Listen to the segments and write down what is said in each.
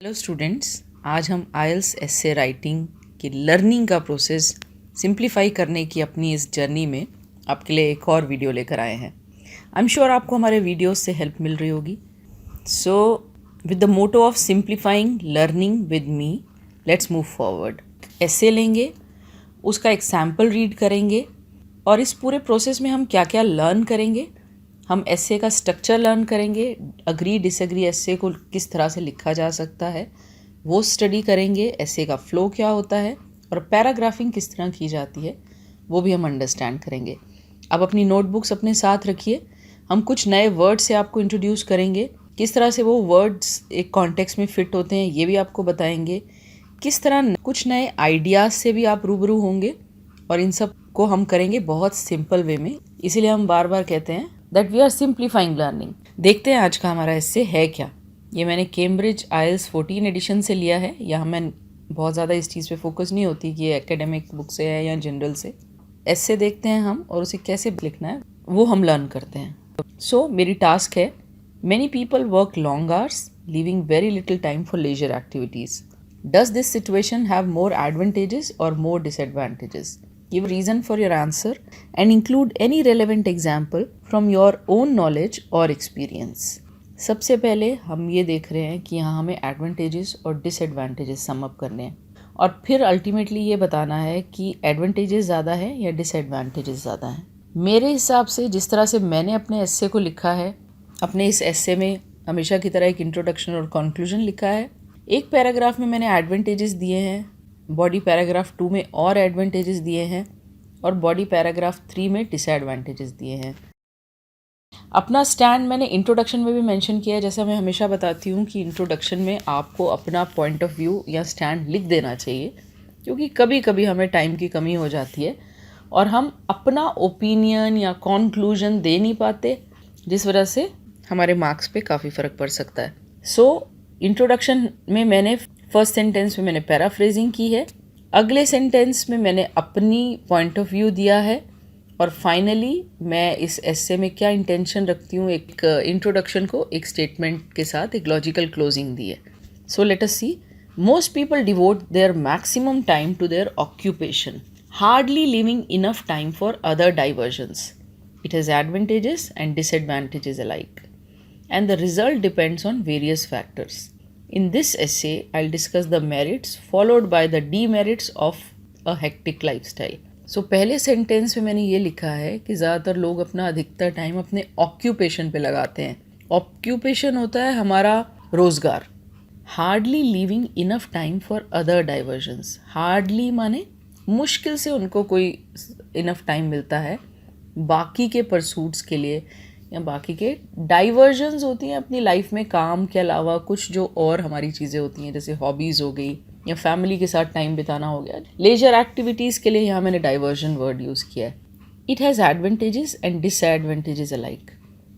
Hello students, आज हम आइल्स essay writing की लर्निंग का प्रोसेस सिंप्लीफाई करने की अपनी इस जर्नी में आपके लिए एक और वीडियो लेकर आए हैं। आई एम श्योर आपको हमारे वीडियोस से हेल्प मिल रही होगी। So with the motto of simplifying learning with me, let's move forward. Essay लेंगे, उसका एक सैम्पल रीड करेंगे और इस पूरे प्रोसेस में हम क्या क्या लर्न करेंगे। हम एसे का स्ट्रक्चर लर्न करेंगे, अग्री डिसएग्री एसे को किस तरह से लिखा जा सकता है वो स्टडी करेंगे, एसे का फ्लो क्या होता है और पैराग्राफिंग किस तरह की जाती है वो भी हम अंडरस्टैंड करेंगे। अब अपनी नोटबुक्स अपने साथ रखिए। हम कुछ नए वर्ड्स से आपको इंट्रोड्यूस करेंगे, किस तरह से वो वर्ड्स एक कॉन्टेक्स्ट में फिट होते हैं ये भी आपको बताएंगे। किस तरह कुछ नए आइडियाज़ से भी आप रूबरू होंगे और इन सब को हम करेंगे बहुत सिंपल वे में। इसीलिए हम बार बार कहते हैं that we are simplifying learning. देखते हैं आज का हमारा एसे है क्या। ये मैंने कैम्ब्रिज आइल्स 14 एडिशन से लिया है। यहाँ मैं बहुत ज़्यादा इस चीज़ पे फोकस नहीं होती कि ये एकेडमिक बुक से है या जनरल से। एसे देखते हैं हम और उसे कैसे लिखना है वो हम लर्न करते हैं। सो मेरी टास्क है, many people work long hours leaving very little time for leisure activities. Does this situation have more advantages or more disadvantages? Give a reason for your answer and include any relevant example from your own knowledge or experience. सबसे पहले हम ये देख रहे हैं कि यहाँ हमें एडवांटेजेस और डिसएडवांटेजेस सम अप करने हैं और फिर अल्टीमेटली ये बताना है कि एडवांटेजेस ज़्यादा है या डिसएडवांटेजेस ज़्यादा हैं। मेरे हिसाब से जिस तरह से मैंने अपने एस्से को लिखा है, अपने इस एस्से में हमेशा की तरह एक इंट्रोडक्शन और कंक्लूजन लिखा है। एक पैराग्राफ में मैंने एडवांटेजेस दिए हैं, बॉडी पैराग्राफ 2 में और एडवांटेजेस दिए हैं और बॉडी पैराग्राफ 3 में डिसएडवांटेजेस दिए हैं। अपना स्टैंड मैंने इंट्रोडक्शन में भी मेंशन किया है। जैसा मैं हमेशा बताती हूँ कि इंट्रोडक्शन में आपको अपना पॉइंट ऑफ व्यू या स्टैंड लिख देना चाहिए, क्योंकि कभी कभी हमें टाइम की कमी हो जाती है और हम अपना ओपिनियन या कॉन्क्लूजन दे नहीं पाते, जिस वजह से हमारे मार्क्स पे काफ़ी फ़र्क पड़ सकता है। सो इंट्रोडक्शन में मैंने फर्स्ट सेंटेंस में मैंने पैराफ्रेजिंग की है, अगले सेंटेंस में मैंने अपनी पॉइंट ऑफ व्यू दिया है और फाइनली मैं इस एस्से में क्या इंटेंशन रखती हूँ, एक इंट्रोडक्शन को एक स्टेटमेंट के साथ एक लॉजिकल क्लोजिंग दी है। So let us see. Most people devote their maximum time to their occupation, hardly leaving enough time for other diversions. It has advantages and disadvantages alike, and the result depends on various factors. In this essay, I'll discuss the merits followed by the demerits of a hectic lifestyle. So पहले sentence में मैंने ये लिखा है कि ज़्यादातर लोग अपना अधिकतर टाइम अपने ऑक्यूपेशन पे लगाते हैं। ऑक्यूपेशन होता है हमारा रोज़गार। Hardly leaving enough time for other divergence. Hardly माने मुश्किल से उनको कोई इनफ टाइम मिलता है बाकी के परसूट्स के लिए या बाकी के डाइवर्जन्स होती हैं अपनी लाइफ में, काम के अलावा कुछ जो और हमारी चीज़ें होती हैं, जैसे हॉबीज़ हो गई या फैमिली के साथ टाइम बिताना हो गया। लेजर एक्टिविटीज़ के लिए यहाँ मैंने डाइवर्जन वर्ड यूज़ किया है। It has advantages and disadvantages alike.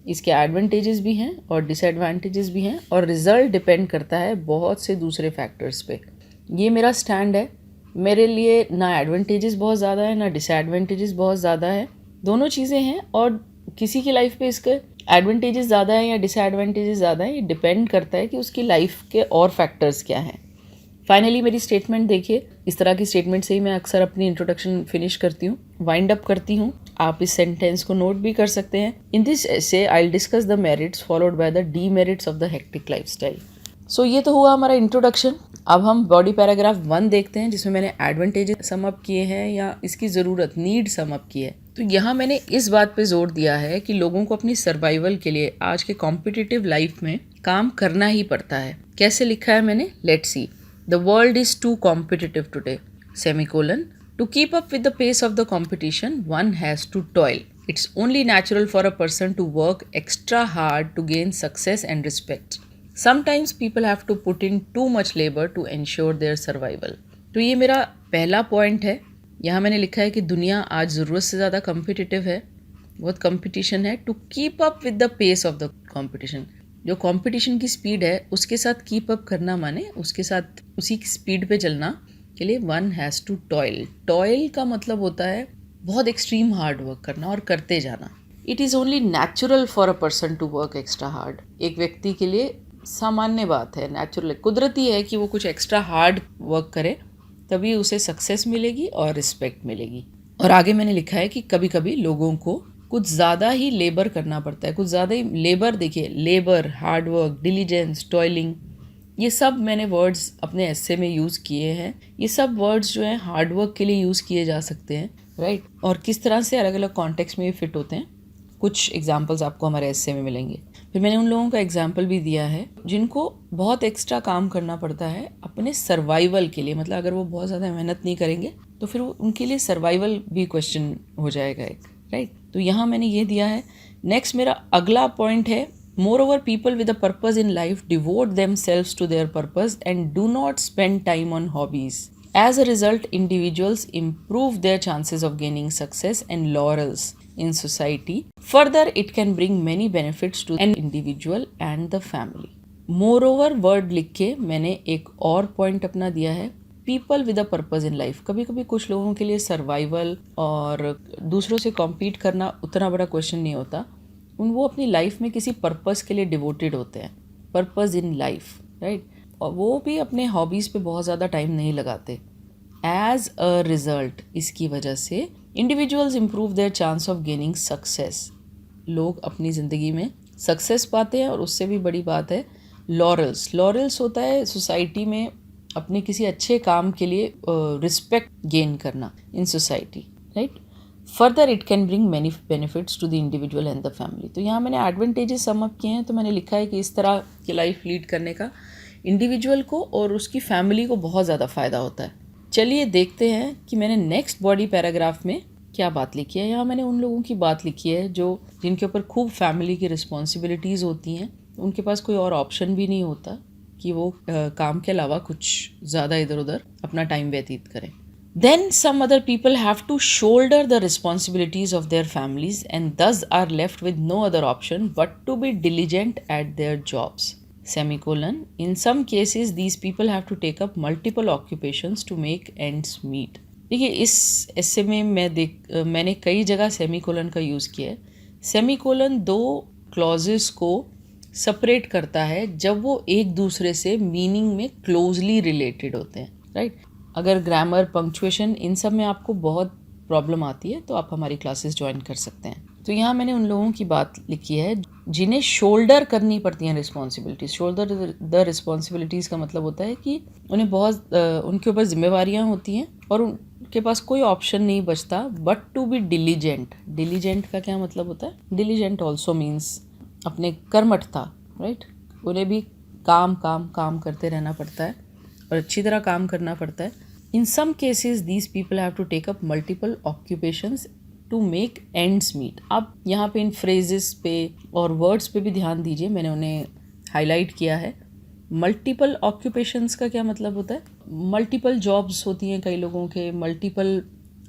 इसके एडवांटेजेस भी हैं और डिसएडवांटेजेस भी हैं और रिजल्ट डिपेंड करता है बहुत से दूसरे फैक्टर्स पे। ये मेरा स्टैंड है। मेरे लिए ना एडवांटेजेस बहुत ज़्यादा है ना डिसएडवांटेजेस बहुत ज़्यादा है, दोनों चीज़ें हैं और किसी की लाइफ पे इसके एडवांटेजेस ज़्यादा है या डिसएडवांटेजेस ज़्यादा है, ये डिपेंड करता है कि उसकी लाइफ के और फैक्टर्स क्या हैं। फाइनली मेरी स्टेटमेंट देखिए, इस तरह की स्टेटमेंट से ही मैं अक्सर अपनी इंट्रोडक्शन फिनिश करती हूँ, वाइंड अप करती हूँ। आप इस सेंटेंस को नोट भी कर सकते हैं। In this essay I will discuss the merits followed by the demerits of the hectic lifestyle. So ये तो हुआ हमारा इंट्रोडक्शन। अब हम बॉडी पैराग्राफ 1 देखते हैं, जिसमें मैंने एडवांटेजेस सम अप किए हैं या इसकी ज़रूरत नीड सम अप की है। तो यहाँ मैंने इस बात पे जोर दिया है कि लोगों को अपनी सर्वाइवल के लिए आज के कॉम्पिटिटिव लाइफ में काम करना ही पड़ता है। कैसे लिखा है मैंने, let's see. The world is too competitive today, semicolon, to keep up with the pace of the competition one has to toil. It's only natural for a person to work extra hard to gain success and respect. Sometimes people have to put in too much labor to ensure their survival. तो ये मेरा पहला point है। यहाँ मैंने लिखा है कि दुनिया आज ज़रूरत से ज़्यादा कम्पिटिटिव है, बहुत कंपटीशन है। To keep up with the pace of the competition, जो कंपटीशन की स्पीड है उसके साथ कीप अप करना माने उसके साथ उसी की स्पीड पे चलना के लिए one has to toil. Toil का मतलब होता है बहुत एक्सट्रीम हार्ड वर्क करना और करते जाना। It is only natural for a person to work extra hard. एक व्यक्ति के लिए सामान्य बात है, नेचुरल, कुदरती है कि वो कुछ एक्स्ट्रा हार्ड वर्क करे, तभी उसे सक्सेस मिलेगी और रिस्पेक्ट मिलेगी। और आगे मैंने लिखा है कि कभी कभी लोगों को कुछ ज़्यादा ही लेबर करना पड़ता है, कुछ ज़्यादा ही लेबर, देखिए labour, hard work, diligence, toiling, ये सब मैंने वर्ड्स अपने एस्से में यूज़ किए हैं। ये सब वर्ड्स जो हैं हार्ड वर्क के लिए यूज़ किए जा सकते हैं, राइट। और किस तरह से अलग अलग कॉन्टेक्स्ट में ये फिट होते हैं, कुछ एग्जाम्पल्स आपको हमारे एस्से में मिलेंगे। फिर मैंने उन लोगों का एग्जाम्पल भी दिया है जिनको बहुत एक्स्ट्रा काम करना पड़ता है अपने सर्वाइवल के लिए, मतलब अगर वो बहुत ज़्यादा मेहनत नहीं करेंगे तो फिर उनके लिए सर्वाइवल भी क्वेश्चन हो जाएगा एक, राइट। तो यहाँ मैंने ये दिया है। नेक्स्ट मेरा अगला पॉइंट है, moreover people with a purpose in life devote themselves to their purpose and do not spend time on hobbies. As a result, individuals improve their chances of gaining success and laurels in society. Further, it can bring many benefits to an individual and the family. Moreover word लिख के मैंने एक और point अपना दिया है, people with a purpose in life. कभी कभी कुछ लोगों के लिए सर्वाइवल और दूसरों से कॉम्पीट करना उतना बड़ा क्वेश्चन नहीं होता, वो अपनी लाइफ में किसी पर्पस के लिए डिवोटेड होते हैं, पर्पस इन लाइफ, राइट। और वो भी अपने हॉबीज़ पे बहुत ज़्यादा टाइम नहीं लगाते। एज अ रिजल्ट, इसकी वजह से individuals improve their chance of gaining success, लोग अपनी ज़िंदगी में सक्सेस पाते हैं। और उससे भी बड़ी बात है लॉरल्स। लॉरल्स होता है सोसाइटी में अपने किसी अच्छे काम के लिए रिस्पेक्ट गेन करना in society, right. Further it can bring many benefits to the individual and the family. तो यहाँ मैंने एडवांटेजेस सम अप किए हैं। तो मैंने लिखा है कि इस तरह की लाइफ लीड करने का इंडिविजुअल को और उसकी फैमिली को बहुत ज़्यादा फ़ायदा होता है। चलिए देखते हैं कि मैंने नेक्स्ट बॉडी पैराग्राफ में क्या बात लिखी है। यहाँ मैंने उन लोगों की बात लिखी है जो जिनके ऊपर खूब फैमिली की रिस्पॉन्सिबिलिटीज़ होती हैं, उनके पास कोई और ऑप्शन भी नहीं होता कि वो काम के अलावा कुछ ज़्यादा इधर उधर अपना टाइम व्यतीत करें। Then some other people have to shoulder the responsibilities of their families and thus are left with no other option but to be diligent at their jobs. Semicolon. In some cases, these people have to take up multiple occupations to make ends meet. देखिए इस ऐसे में मैंने कई जगह semicolon का use किया है। सेमीकोलन दो क्लॉजेस को सेपरेट करता है जब वो एक दूसरे से मीनिंग में क्लोजली रिलेटेड होते हैं, राइट। अगर ग्रामर, पंक्चुएशन, इन सब में आपको बहुत प्रॉब्लम आती है तो आप हमारी क्लासेस ज्वाइन कर सकते हैं। तो यहाँ मैंने उन लोगों की बात लिखी है जिन्हें शोल्डर करनी पड़ती हैं रिस्पॉन्सिबिलिटीज़। शोल्डर द रिस्पॉन्सिबिलिटीज़ का मतलब होता है कि उन्हें बहुत उनके ऊपर जिम्मेवारियाँ होती हैं और उनके पास कोई ऑप्शन नहीं बचता but to be diligent. Diligent का क्या मतलब होता है? डिलीजेंट ऑल्सो मीन्स अपने कर्मठता, राइट। उन्हें भी काम काम काम करते रहना पड़ता है और अच्छी तरह काम करना पड़ता है। In some cases, these people have to take up multiple occupations to make ends meet. अब यहाँ पे इन phrases पे और words पे भी ध्यान दीजिए, मैंने उन्हें हाईलाइट किया है। Multiple occupations का क्या मतलब होता है? Multiple jobs होती हैं कई लोगों के, multiple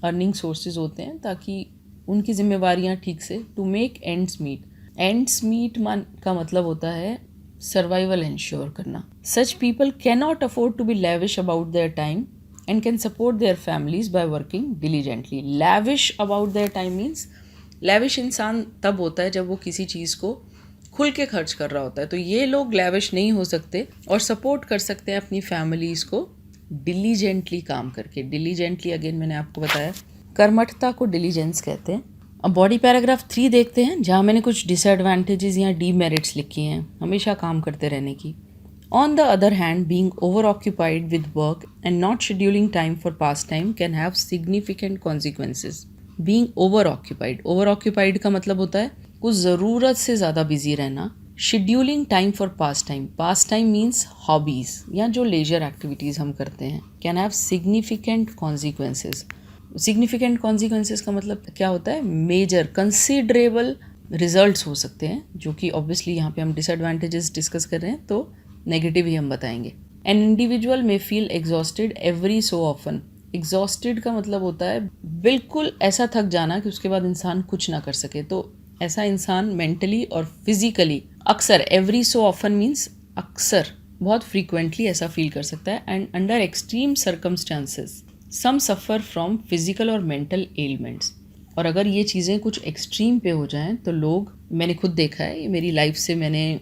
earning sources होते हैं ताकि उनकी जिम्मेवारियाँ ठीक से to make ends meet. Ends meet का मतलब होता है सर्वाइवल इंश्योर करना। Such people cannot afford to be lavish about their time and can support their families by working diligently. Lavish about their time means lavish इंसान तब होता है जब वो किसी चीज़ को खुल के खर्च कर रहा होता है। तो ये लोग lavish नहीं हो सकते और सपोर्ट कर सकते हैं अपनी फैमिलीज़ को diligently काम करके। diligently अगेन मैंने आपको बताया कर्मठता को diligence कहते हैं। अब बॉडी पैराग्राफ 3 देखते हैं जहाँ मैंने कुछ डिसएडवांटेजेस या डीमेरिट्स लिखी हैं हमेशा काम करते रहने की। On the other hand, being overoccupied with work and not scheduling time for pastime can have significant consequences. Being overoccupied का मतलब होता है कुछ ज़रूरत से ज़्यादा बिजी रहना। Scheduling time for pastime means hobbies या जो leisure activities हम करते हैं can have significant consequences. Significant consequences का मतलब क्या होता है? Major, considerable results हो सकते हैं, जो कि obviously यहाँ पे हम disadvantages डिस्कस कर रहे हैं तो नेगेटिव ही हम बताएंगे। An individual may feel exhausted every so often. Exhausted का मतलब होता है बिल्कुल ऐसा थक जाना कि उसके बाद इंसान कुछ ना कर सके। तो ऐसा इंसान मेंटली और फिजिकली अक्सर, every so often means अक्सर, बहुत फ्रीक्वेंटली ऐसा फील कर सकता है। And under extreme circumstances some suffer from physical or mental ailments. और अगर ये चीज़ें कुछ एक्सट्रीम पे हो जाएं तो लोग, मैंने खुद देखा है, ये मेरी लाइफ से मैंने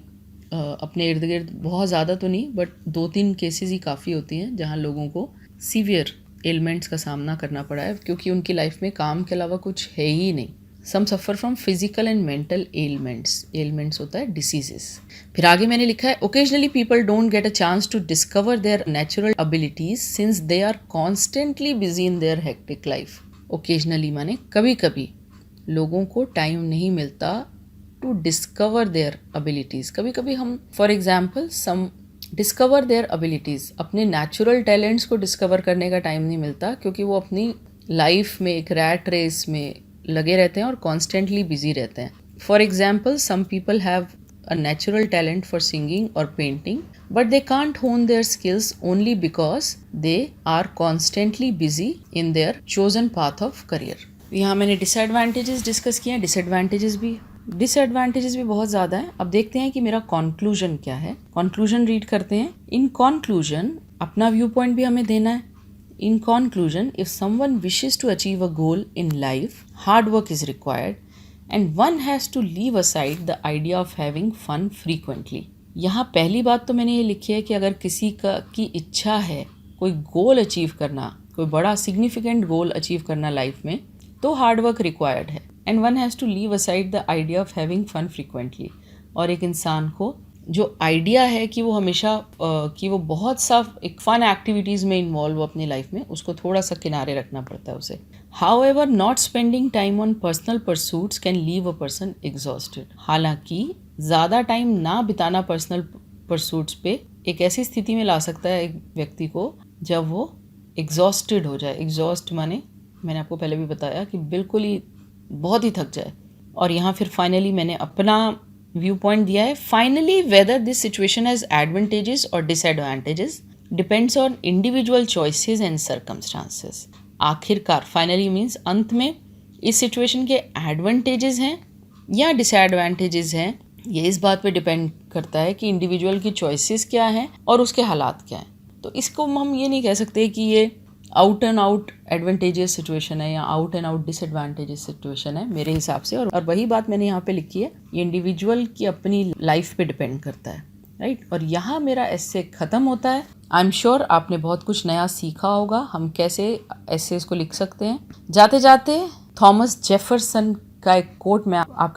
अपने इर्द गिर्द बहुत ज़्यादा तो नहीं बट 2-3 केसेस ही काफ़ी होती हैं जहाँ लोगों को सीवियर एलिमेंट्स का सामना करना पड़ा है क्योंकि उनकी लाइफ में काम के अलावा कुछ है ही नहीं। Some suffer from physical and mental elements होता है डिसीजेस। फिर आगे मैंने लिखा है occasionally people don't get a chance to discover their natural abilities since they are constantly busy in their hectic life. Occasionally माने कभी कभी लोगों को टाइम नहीं मिलता टू डिस्कवर देयर एबिलिटीज। कभी कभी हम for example some discover their abilities, अपने नेचुरल टैलेंट्स को डिस्कवर करने का टाइम नहीं मिलता क्योंकि वो अपनी लाइफ में एक रैट रेस में लगे रहते हैं और कॉन्स्टेंटली बिजी रहते हैं। For example some people have a natural talent for singing or painting but they can't hone their skills only because they are constantly busy in their chosen path of career. यहाँ मैंने disadvantages discuss किए हैं, disadvantages भी बहुत ज़्यादा है। अब देखते हैं कि मेरा कॉन्क्लूजन क्या है। कॉन्क्लूजन रीड करते हैं। इन कॉन्क्लूजन अपना व्यू पॉइंट भी हमें देना है। In conclusion if someone wishes to achieve a goal in life hard work is required and one has to leave aside the idea of having fun frequently. यहाँ पहली बात तो मैंने ये लिखी है कि अगर किसी की इच्छा है कोई गोल अचीव करना, कोई बड़ा सिग्निफिकेंट गोल अचीव करना लाइफ में, तो हार्ड वर्क रिक्वायर्ड है and one has to leave aside the idea of having fun frequently. और एक इंसान को जो आइडिया है कि वो हमेशा कि वो बहुत सा एक फन एक्टिविटीज़ में इन्वॉल्व हो अपनी लाइफ में, उसको थोड़ा सा किनारे रखना पड़ता है उसे। However not spending time on personal pursuits can leave a person exhausted. हालांकि ज़्यादा टाइम ना बिताना पर्सनल परसूट्स पे एक ऐसी स्थिति में ला सकता है एक व्यक्ति को जब वो एग्जॉस्टेड हो जाए। एग्जॉस्ट माने मैंने आपको पहले भी बताया कि बिल्कुल ही बहुत ही थक जाए। और यहाँ फिर फाइनली मैंने अपना व्यू पॉइंट दिया है। Finally whether this situation has advantages और disadvantages depends on individual choices and circumstances. आखिरकार फाइनली मीन्स अंत में इस सिचुएशन के एडवांटेजेस हैं या डिसएडवांटेजेस हैं, ये इस बात पे डिपेंड करता है कि इंडिविजुअल की चॉइसेस क्या हैं और उसके हालात क्या हैं। तो इसको हम ये नहीं कह सकते कि ये out and out advantages situation है या out and out disadvantages situation है मेरे हिसाब से। और वही बात मैंने यहाँ पे लिखी है, ये इंडिविजुअल की अपनी लाइफ पे डिपेंड करता है, राइट। और यहाँ मेरा एस्से खत्म होता है। आई एम श्योर आपने बहुत कुछ नया सीखा होगा, हम कैसे एस्सेस को लिख सकते हैं। जाते जाते थॉमस जेफरसन का एक कोट मैं आपके